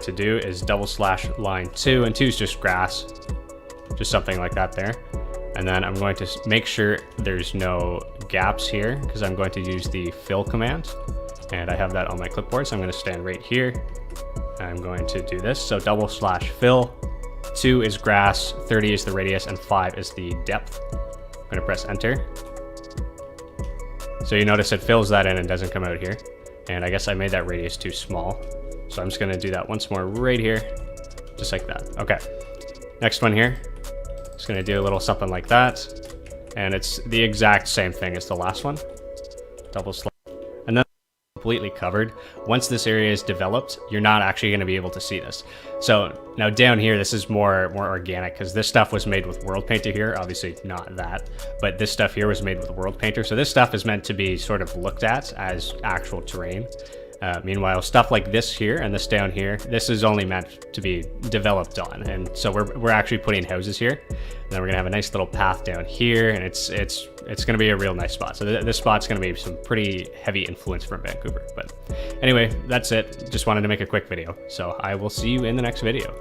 to do is / line 2, and 2 is just grass, just something like that there. And then I'm going to make sure there's no gaps here because I'm going to use the fill command, and I have that on my clipboard. So I'm going to stand right here. I'm going to do this. So / fill, 2 is grass, 30 is the radius, and 5 is the depth. I'm going to press enter. So you notice it fills that in and doesn't come out here. And I guess I made that radius too small. So I'm just going to do that once more right here, just like that. Okay, next one here. Just going to do a little something like that. And it's the exact same thing as the last one. / and then completely covered. Once this area is developed, you're not actually going to be able to see this. So now down here, this is more organic because this stuff was made with World Painter here. Obviously not that, but this stuff here was made with World Painter. So this stuff is meant to be sort of looked at as actual terrain. Meanwhile, stuff like this here and this down here, this is only meant to be developed on. And so we're actually putting houses here. And then we're gonna have a nice little path down here, and it's gonna be a real nice spot. So this spot's gonna be some pretty heavy influence from Vancouver. But anyway, that's it. Just wanted to make a quick video. So I will see you in the next video.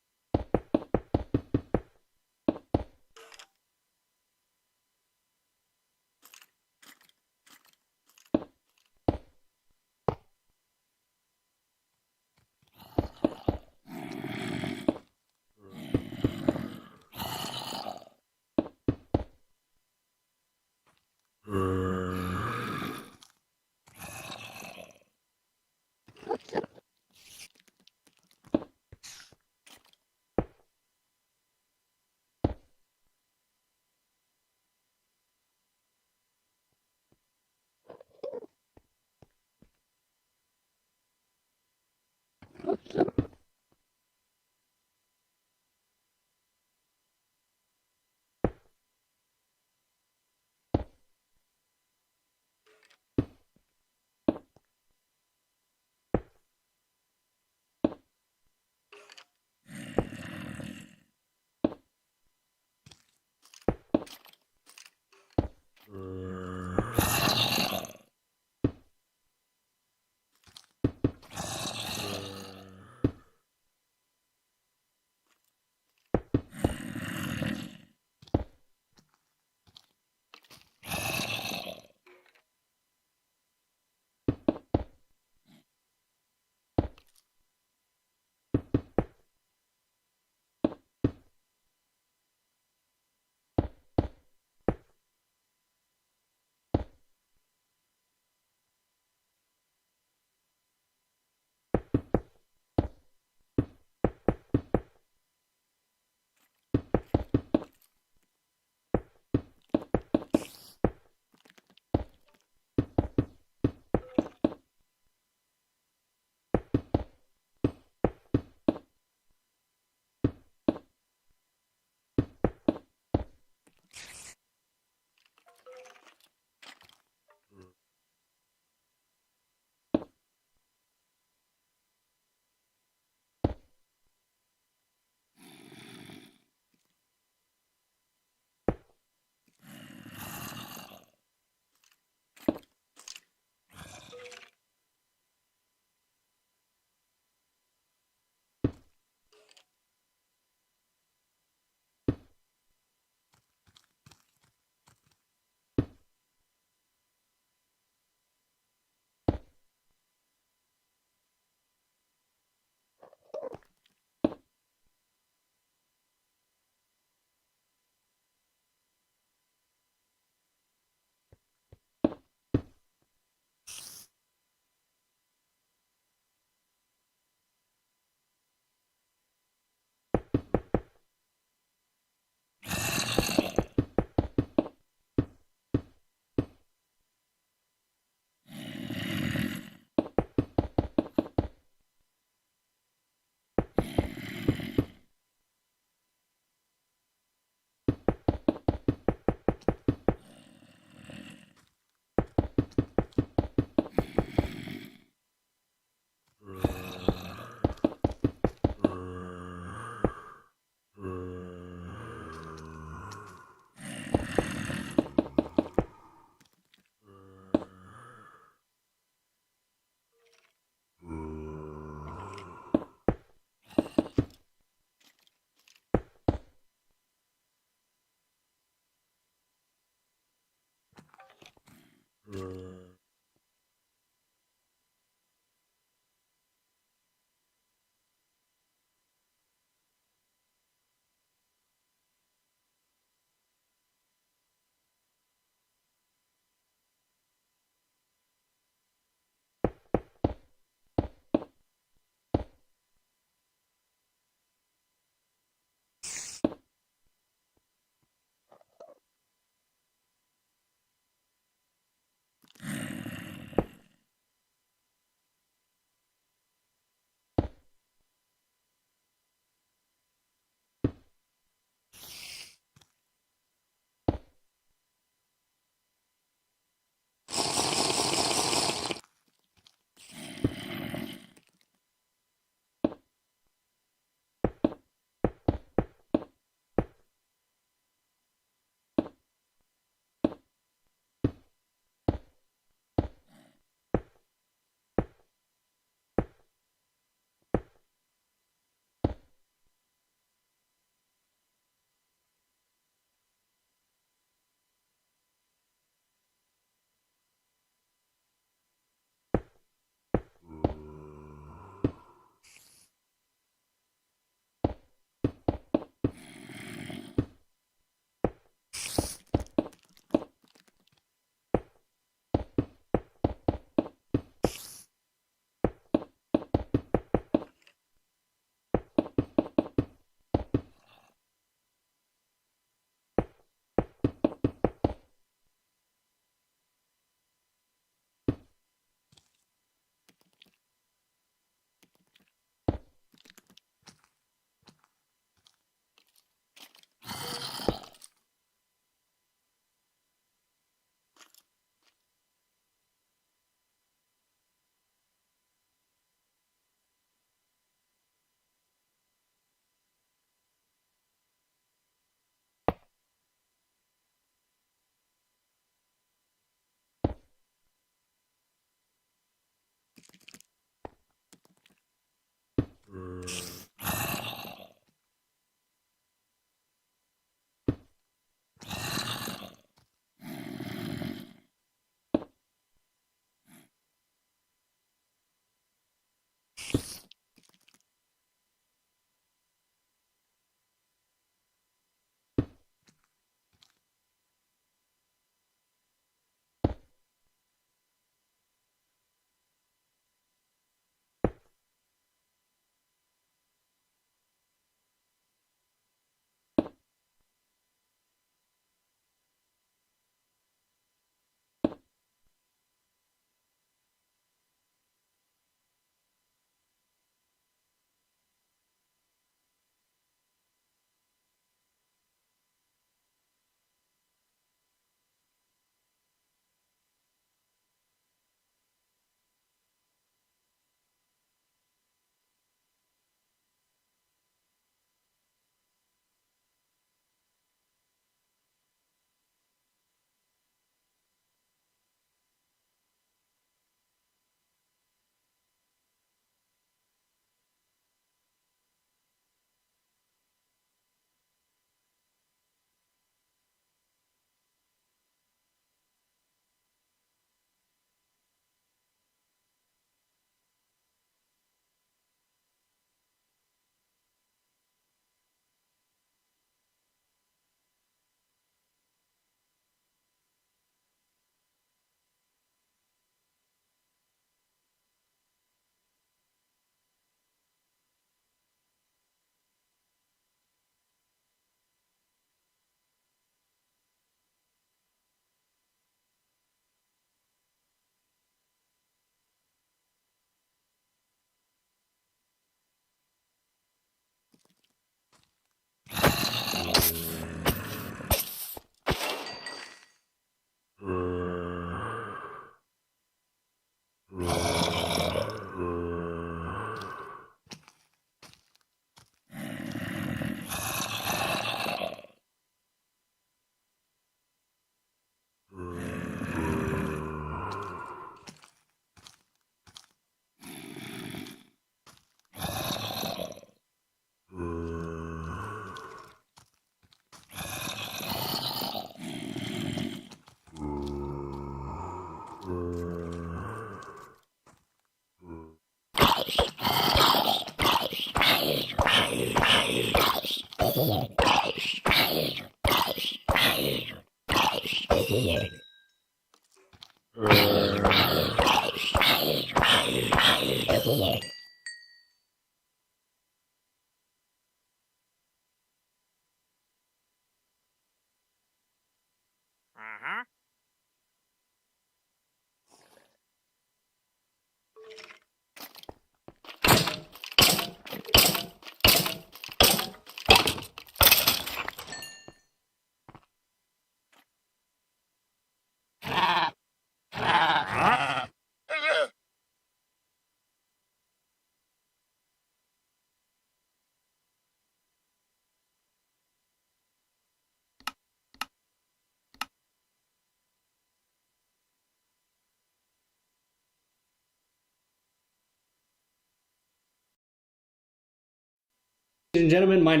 Ladies and gentlemen, my name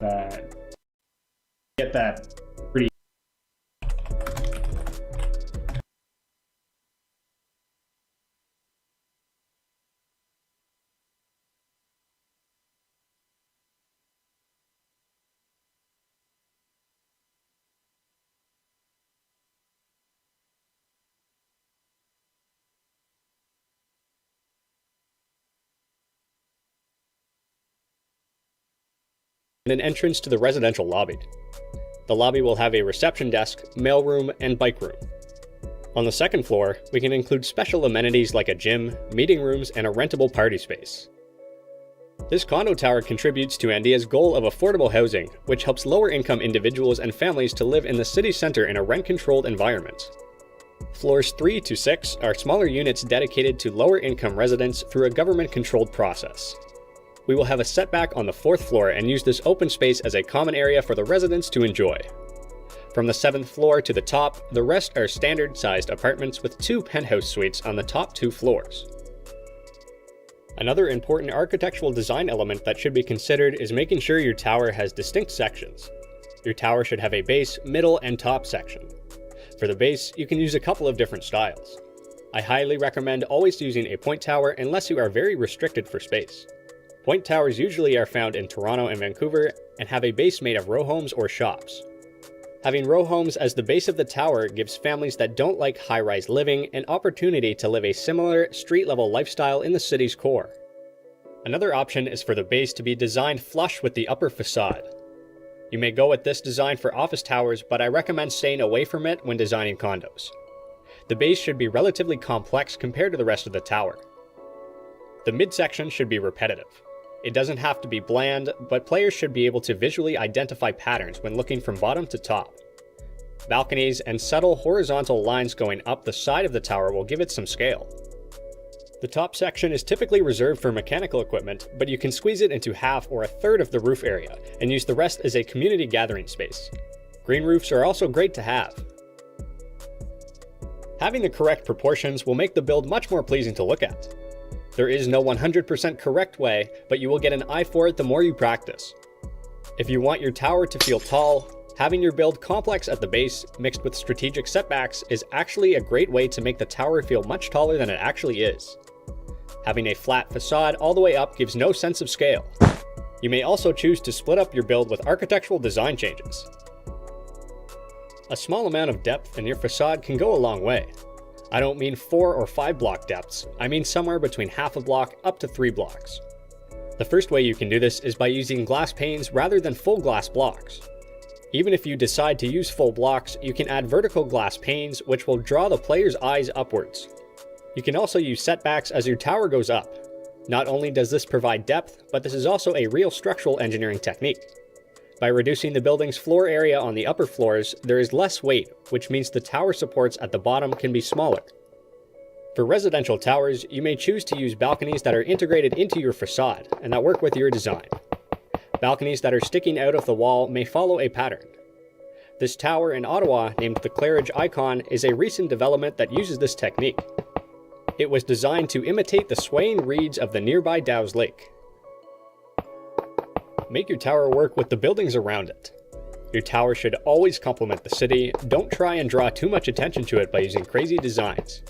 is get that pretty. And an entrance to the residential lobby. The lobby will have a reception desk, mailroom, and bike room. On the second floor, we can include special amenities like a gym, meeting rooms, and a rentable party space. This condo tower contributes to Andia's goal of affordable housing, which helps lower-income individuals and families to live in the city center in a rent-controlled environment. Floors 3 to 6 are smaller units dedicated to lower-income residents through a government-controlled process. We will have a setback on the 4th floor and use this open space as a common area for the residents to enjoy. From the 7th floor to the top, the rest are standard-sized apartments with 2 penthouse suites on the top 2 floors. Another important architectural design element that should be considered is making sure your tower has distinct sections. Your tower should have a base, middle, and top section. For the base, you can use a couple of different styles. I highly recommend always using a point tower unless you are very restricted for space. Point towers usually are found in Toronto and Vancouver and have a base made of row homes or shops. Having row homes as the base of the tower gives families that don't like high-rise living an opportunity to live a similar street-level lifestyle in the city's core. Another option is for the base to be designed flush with the upper facade. You may go with this design for office towers, but I recommend staying away from it when designing condos. The base should be relatively complex compared to the rest of the tower. The midsection should be repetitive. It doesn't have to be bland, but players should be able to visually identify patterns when looking from bottom to top. Balconies and subtle horizontal lines going up the side of the tower will give it some scale. The top section is typically reserved for mechanical equipment, but you can squeeze it into half or a third of the roof area and use the rest as a community gathering space. Green roofs are also great to have. Having the correct proportions will make the build much more pleasing to look at. There is no 100% correct way, but you will get an eye for it the more you practice. If you want your tower to feel tall, having your build complex at the base mixed with strategic setbacks is actually a great way to make the tower feel much taller than it actually is. Having a flat facade all the way up gives no sense of scale. You may also choose to split up your build with architectural design changes. A small amount of depth in your facade can go a long way. I don't mean 4 or 5 block depths, I mean somewhere between half a block up to 3 blocks. The first way you can do this is by using glass panes rather than full glass blocks. Even if you decide to use full blocks, you can add vertical glass panes which will draw the player's eyes upwards. You can also use setbacks as your tower goes up. Not only does this provide depth, but this is also a real structural engineering technique. By reducing the building's floor area on the upper floors, there is less weight, which means the tower supports at the bottom can be smaller. For residential towers, you may choose to use balconies that are integrated into your facade and that work with your design. Balconies that are sticking out of the wall may follow a pattern. This tower in Ottawa, named the Claridge Icon, is a recent development that uses this technique. It was designed to imitate the swaying reeds of the nearby Dow's Lake. Make your tower work with the buildings around it. Your tower should always complement the city. Don't try and draw too much attention to it by using crazy designs.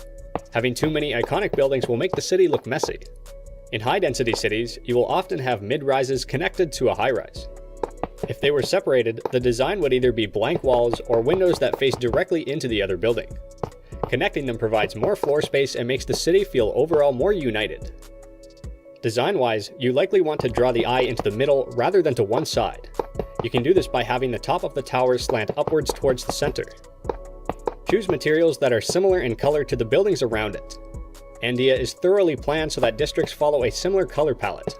Having too many iconic buildings will make the city look messy. In high-density cities, you will often have mid-rises connected to a high-rise. If they were separated, the design would either be blank walls or windows that face directly into the other building. Connecting them provides more floor space and makes the city feel overall more united. Design-wise, you likely want to draw the eye into the middle rather than to one side. You can do this by having the top of the tower slant upwards towards the center. Choose materials that are similar in color to the buildings around it. India is thoroughly planned so that districts follow a similar color palette.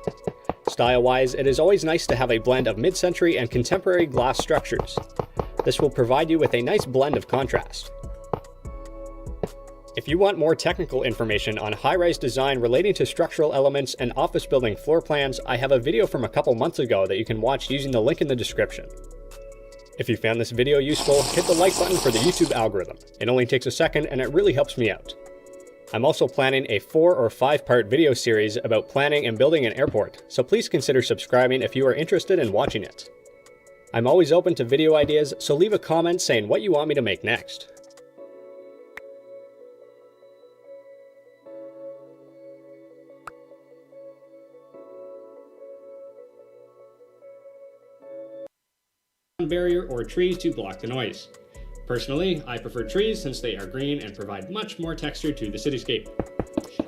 Style-wise, it is always nice to have a blend of mid-century and contemporary glass structures. This will provide you with a nice blend of contrast. If you want more technical information on high-rise design relating to structural elements and office building floor plans, I have a video from a couple months ago that you can watch using the link in the description. If you found this video useful, hit the like button for the YouTube algorithm. It only takes a second and it really helps me out. I'm also planning a 4 or 5-part video series about planning and building an airport, so please consider subscribing if you are interested in watching it. I'm always open to video ideas, so leave a comment saying what you want me to make next. Barrier or trees to block the noise. Personally, I prefer trees since they are green and provide much more texture to the cityscape.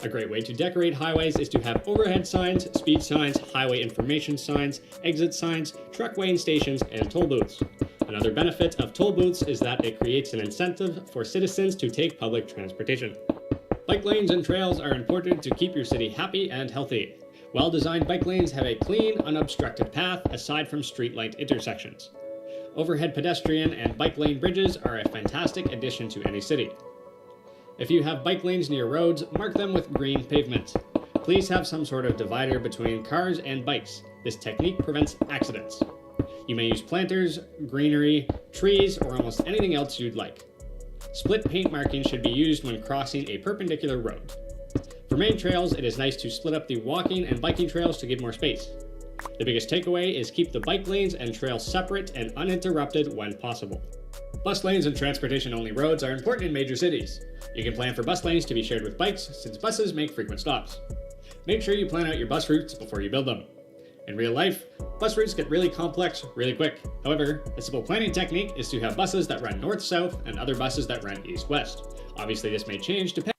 A great way to decorate highways is to have overhead signs, speed signs, highway information signs, exit signs, truck weighing stations, and toll booths. Another benefit of toll booths is that it creates an incentive for citizens to take public transportation. Bike lanes and trails are important to keep your city happy and healthy. Well-designed bike lanes have a clean, unobstructed path aside from streetlight intersections. Overhead pedestrian and bike lane bridges are a fantastic addition to any city. If you have bike lanes near roads, mark them with green pavement. Please have some sort of divider between cars and bikes. This technique prevents accidents. You may use planters, greenery, trees, or almost anything else you'd like. Split paint marking should be used when crossing a perpendicular road. For main trails, it is nice to split up the walking and biking trails to give more space. The biggest takeaway is keep the bike lanes and trails separate and uninterrupted when possible. Bus lanes and transportation-only roads are important in major cities. You can plan for bus lanes to be shared with bikes since buses make frequent stops. Make sure you plan out your bus routes before you build them. In real life, bus routes get really complex really quick. However, a simple planning technique is to have buses that run north-south and other buses that run east-west. Obviously, this may change depending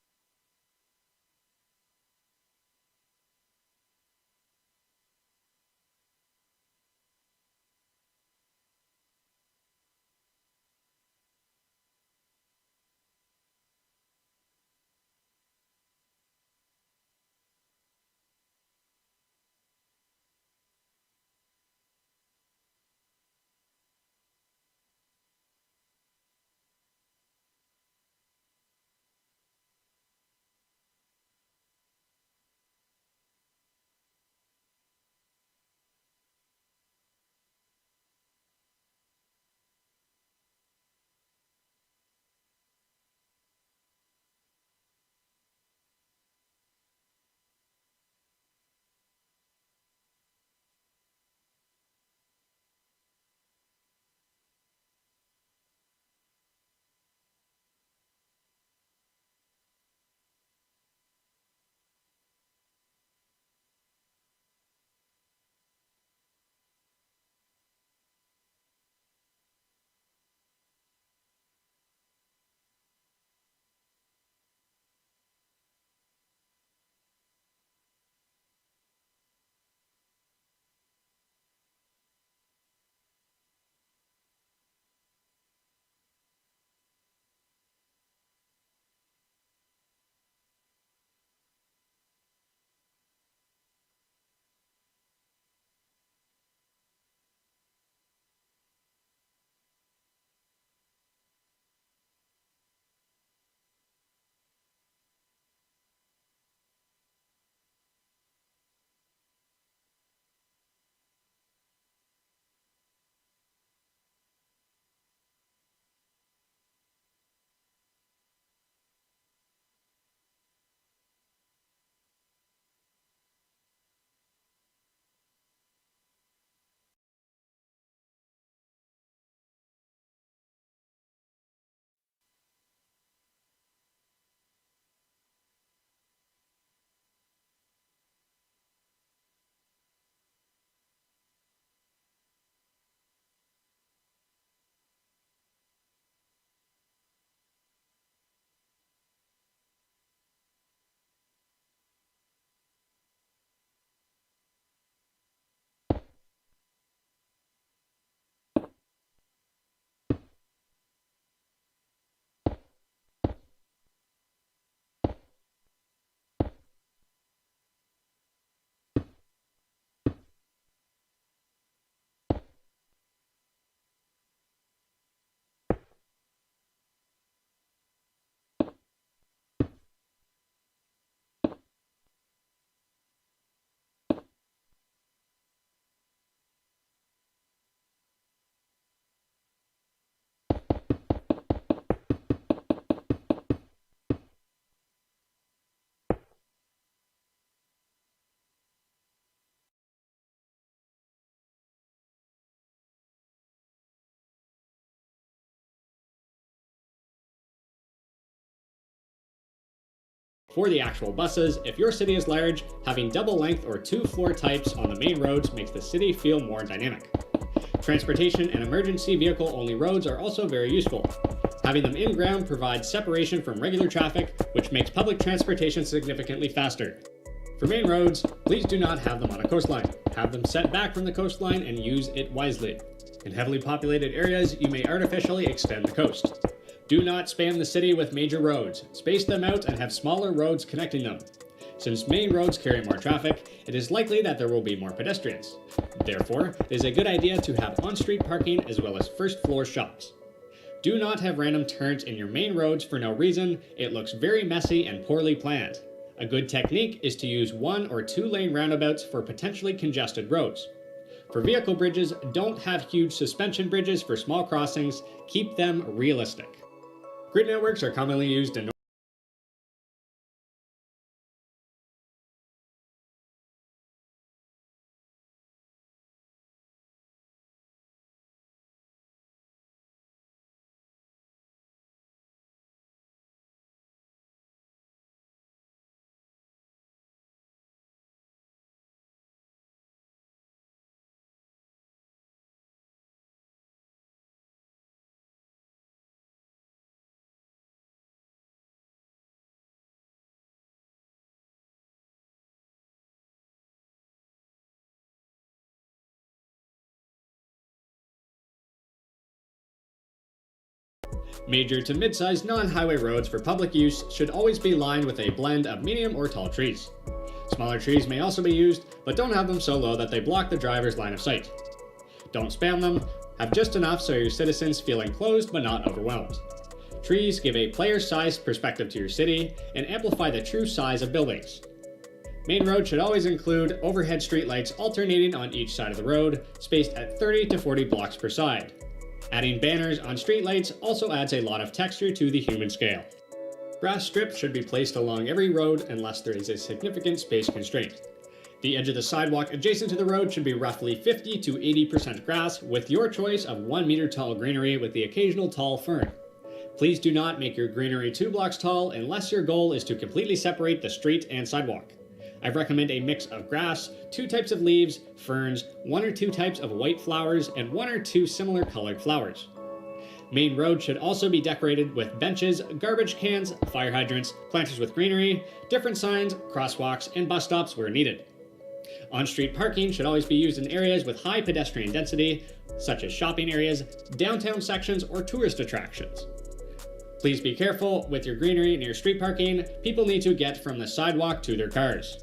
For the actual buses, if your city is large, having double length or 2-floor types on the main roads makes the city feel more dynamic. Transportation and emergency vehicle only roads are also very useful. Having them in-ground provides separation from regular traffic, which makes public transportation significantly faster. For main roads, please do not have them on a coastline. Have them set back from the coastline and use it wisely. In heavily populated areas, you may artificially extend the coast. Do not spam the city with major roads. Space them out and have smaller roads connecting them. Since main roads carry more traffic, it is likely that there will be more pedestrians. Therefore, it is a good idea to have on-street parking as well as first-floor shops. Do not have random turns in your main roads for no reason. It looks very messy and poorly planned. A good technique is to use 1 or 2 lane roundabouts for potentially congested roads. For vehicle bridges, don't have huge suspension bridges for small crossings. Keep them realistic. Grid networks are commonly used in major to mid-sized non-highway roads for public use should always be lined with a blend of medium or tall trees. Smaller trees may also be used, but don't have them so low that they block the driver's line of sight. Don't spam them, have just enough so your citizens feel enclosed but not overwhelmed. Trees give a player-sized perspective to your city and amplify the true size of buildings. Main roads should always include overhead streetlights alternating on each side of the road, spaced at 30 to 40 blocks per side. Adding banners on streetlights also adds a lot of texture to the human scale. Grass strips should be placed along every road unless there is a significant space constraint. The edge of the sidewalk adjacent to the road should be roughly 50 to 80% grass, with your choice of 1 meter tall greenery with the occasional tall fern. Please do not make your greenery 2 blocks tall unless your goal is to completely separate the street and sidewalk. I recommend a mix of grass, 2 types of leaves, ferns, 1 or 2 types of white flowers, and 1 or 2 similar colored flowers. Main road should also be decorated with benches, garbage cans, fire hydrants, planters with greenery, different signs, crosswalks, and bus stops where needed. On-street parking should always be used in areas with high pedestrian density, such as shopping areas, downtown sections, or tourist attractions. Please be careful with your greenery near street parking. People need to get from the sidewalk to their cars.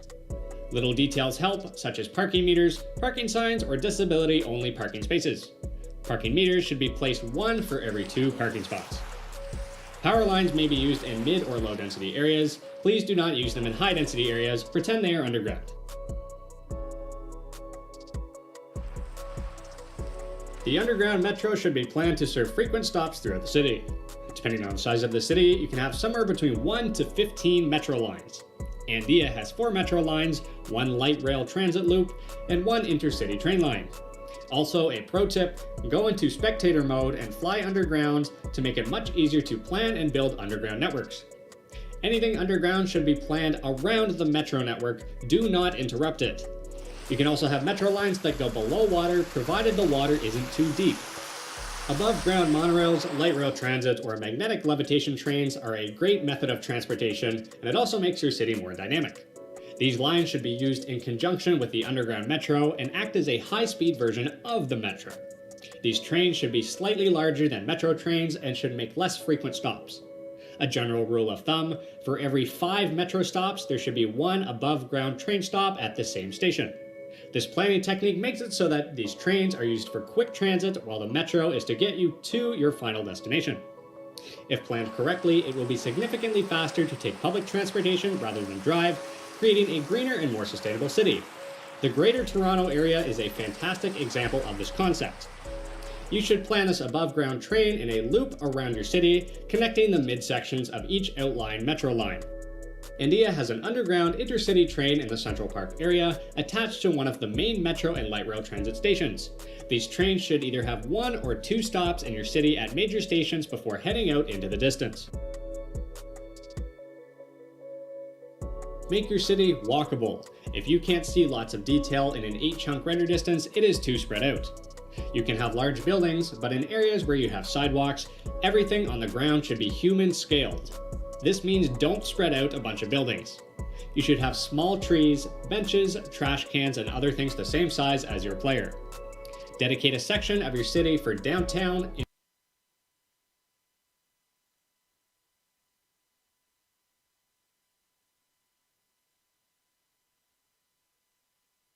Little details help, such as parking meters, parking signs, or disability-only parking spaces. Parking meters should be placed 1 for every 2 parking spots. Power lines may be used in mid or low density areas. Please do not use them in high density areas. Pretend they are underground. The underground metro should be planned to serve frequent stops throughout the city. Depending on the size of the city, you can have somewhere between 1 to 15 metro lines. Andia has 4 metro lines, 1 light rail transit loop, and 1 intercity train line. Also, a pro tip, go into spectator mode and fly underground to make it much easier to plan and build underground networks. Anything underground should be planned around the metro network. Do not interrupt it. You can also have metro lines that go below water, provided the water isn't too deep. Above-ground monorails, light rail transit, or magnetic levitation trains are a great method of transportation, and it also makes your city more dynamic. These lines should be used in conjunction with the underground metro and act as a high-speed version of the metro. These trains should be slightly larger than metro trains and should make less frequent stops. A general rule of thumb, for every 5 metro stops, there should be 1 above-ground train stop at the same station. This planning technique makes it so that these trains are used for quick transit while the metro is to get you to your final destination. If planned correctly, it will be significantly faster to take public transportation rather than drive, creating a greener and more sustainable city. The Greater Toronto Area is a fantastic example of this concept. You should plan this above-ground train in a loop around your city, connecting the midsections of each outlying metro line. India has an underground intercity train in the Central Park area attached to one of the main metro and light rail transit stations. These trains should either have 1 or 2 stops in your city at major stations before heading out into the distance. Make your city walkable. If you can't see lots of detail in an 8-chunk render distance, it is too spread out. You can have large buildings, but in areas where you have sidewalks, everything on the ground should be human scaled. This means don't spread out a bunch of buildings. You should have small trees, benches, trash cans, and other things the same size as your player. Dedicate a section of your city for downtown,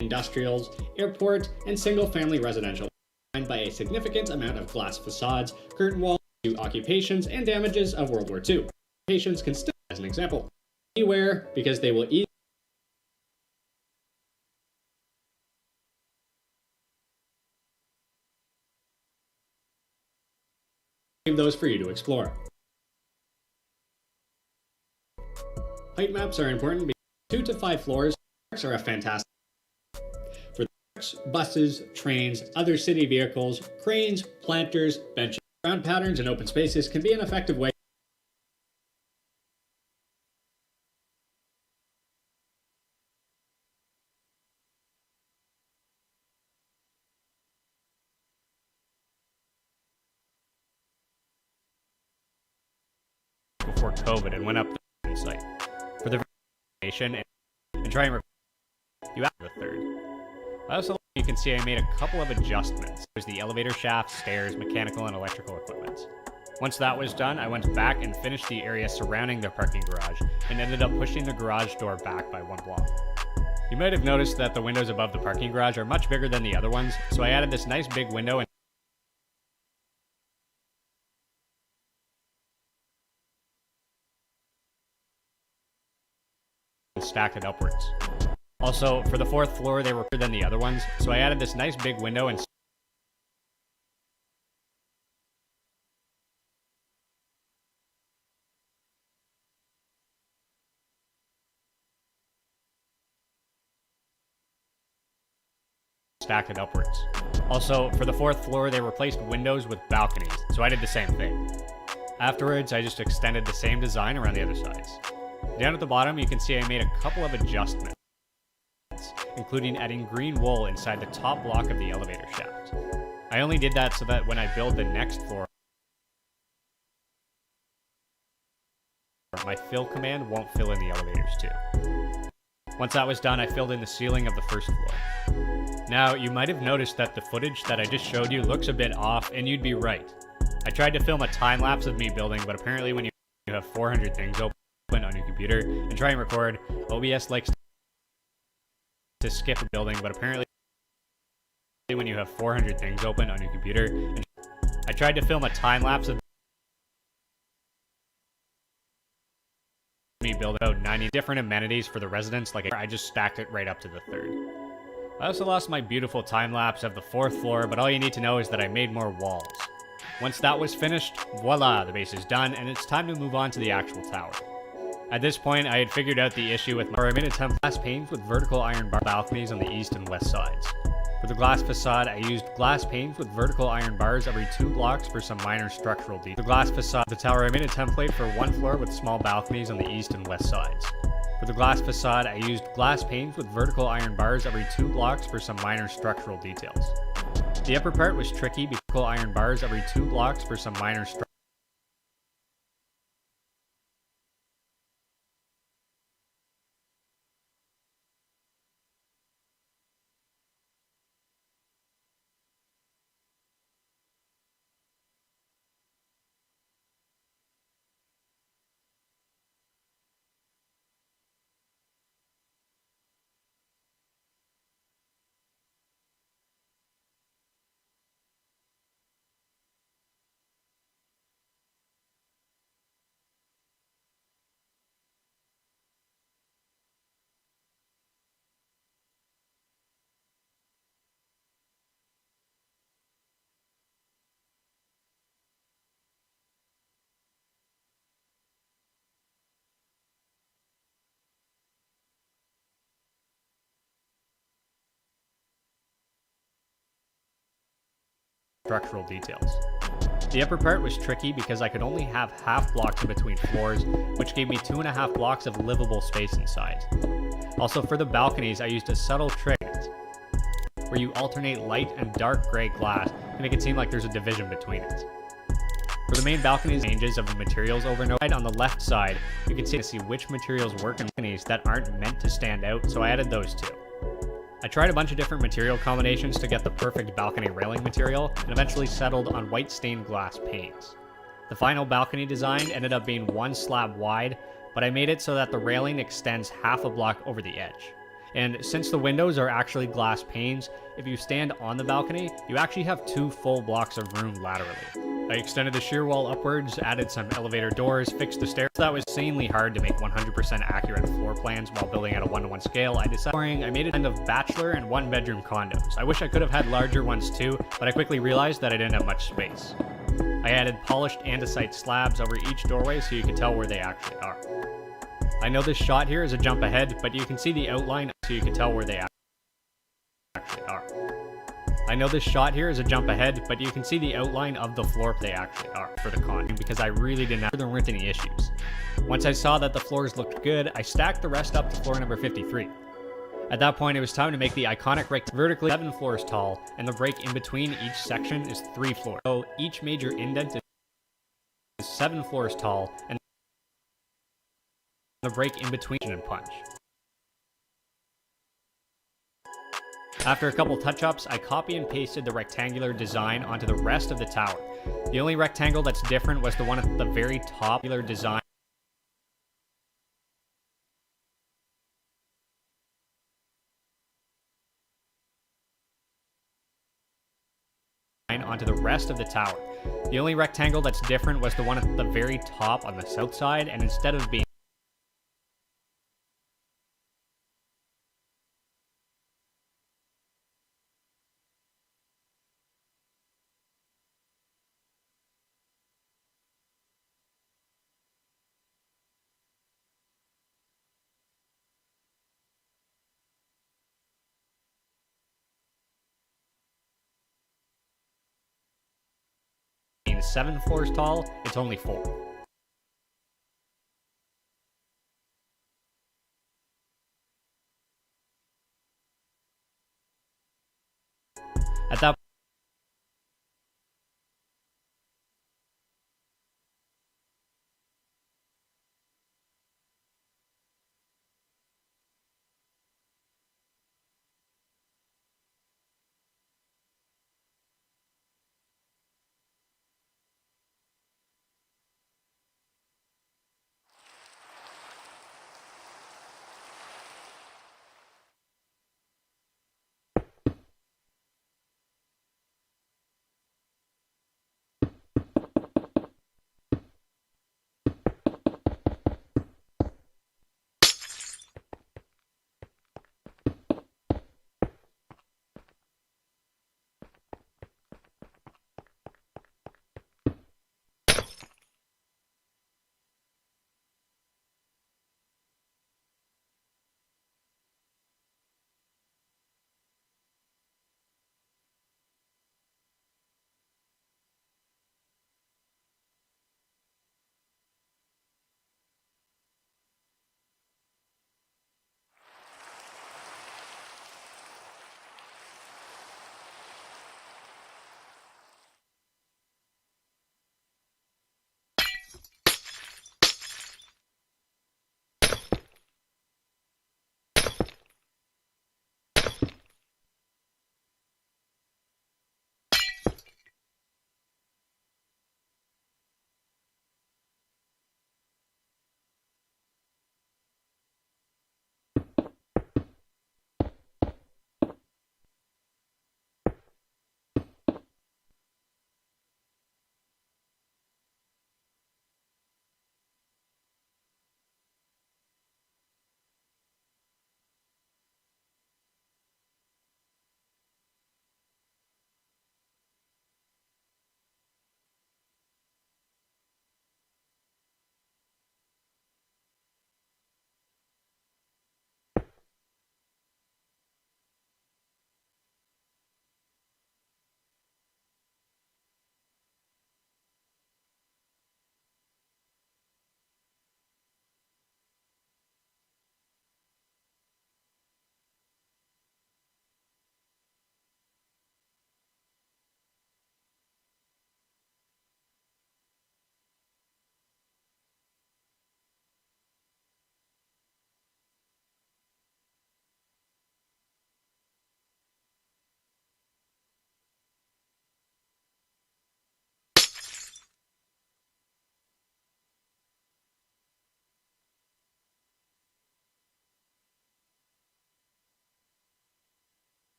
industrials, airport, and single-family residential, defined by a significant amount of glass facades, curtain walls, to occupations, and damages of World War II. Occupations can still, as an example. Beware, because they will eat those for you to explore. Height maps are important because 2 to 5 floors are a fantastic for buses, trains, other city vehicles, cranes, planters, benches. Ground patterns and open spaces can be an effective way before COVID and went up the site for the information and try and record you after the third. Also, you can see I made a couple of adjustments. There's the elevator shaft, stairs, mechanical and electrical equipment. Once that was done, I went back and finished the area surrounding the parking garage and ended up pushing the garage door back by 1 block. You might have noticed that the windows above the parking garage are much bigger than the other ones, so I added this nice big window and stacked it upwards. Also, for the 4th floor, they were bigger than the other ones, so I added this nice big window and stacked it upwards. Also, for the 4th floor, they replaced windows with balconies, so I did the same thing. Afterwards, I just extended the same design around the other sides. Down at the bottom, you can see I made a couple of adjustments, including adding green wool inside the top block of the elevator shaft. I only did that so that when I build the next floor, my fill command won't fill in the elevators too. Once that was done, I filled in the ceiling of the 1st floor. Now, you might have noticed that the footage that I just showed you looks a bit off, and you'd be right. I tried to film a time lapse of me building, but apparently when you have 400 things open on your computer and try and record, OBS likes to skip a building, but apparently when you have 400 things open on your computer, and I tried to film a time lapse of me building about 90 different amenities for the residents, like I just stacked it right up to the 3rd. I also lost my beautiful time lapse of the 4th floor, but all you need to know is that I made more walls. Once that was finished, voila, the base is done, and it's time to move on to the actual tower. At this point, I had figured out the issue with I made a glass panes with vertical iron bar balconies on the east and west sides. For the glass facade, I used glass panes with vertical iron bars every 2 blocks for some minor structural detail. The glass facade of the tower, I made a template for 1 floor with small balconies on the east and west sides. For the glass facade, I used glass panes with vertical iron bars every 2 blocks for some minor structural details. The upper part was tricky because vertical iron bars every 2 blocks for some minor structural details. The upper part was tricky because I could only have half blocks in between floors, which gave me 2.5 blocks of livable space inside. Also, for the balconies, I used a subtle trick where you alternate light and dark gray glass to make it seem like there's a division between it. For the main balconies, ranges of the materials over and over. On the left side, you can see which materials work in balconies that aren't meant to stand out, so I added those too. I tried a bunch of different material combinations to get the perfect balcony railing material, and eventually settled on white stained glass panes. The final balcony design ended up being 1 slab wide, but I made it so that the railing extends half a block over the edge. And since the windows are actually glass panes, if you stand on the balcony, you actually have 2 full blocks of room laterally. I extended the shear wall upwards, added some elevator doors, fixed the stairs. That was insanely hard to make 100% accurate floor plans while building at a 1-to-1 scale. I made it kind of bachelor and 1-bedroom condos. I wish I could have had larger ones too, but I quickly realized that I didn't have much space. I added polished andesite slabs over each doorway so you can tell where they actually are. I know this shot here is a jump ahead, but you can see the outline so you can tell where they actually are. I know this shot here is a jump ahead, but you can see the outline of the floor they actually are for the con, because I really didn't have, there weren't any issues. Once I saw that the floors looked good, I stacked the rest up to floor number 53. At that point, it was time to make the iconic vertically 7 floors tall, and the break in between each section is 3 floors. So each major indent is 7 floors tall, and the break in between and punch. After a couple touch-ups, I copy and pasted the rectangular design onto the rest of the tower. The only rectangle that's different was the one at the very top. Design onto the rest of the tower. The only rectangle that's different was the one at the very top on the south side, and instead of being being 7 floors tall, it's only 4. At that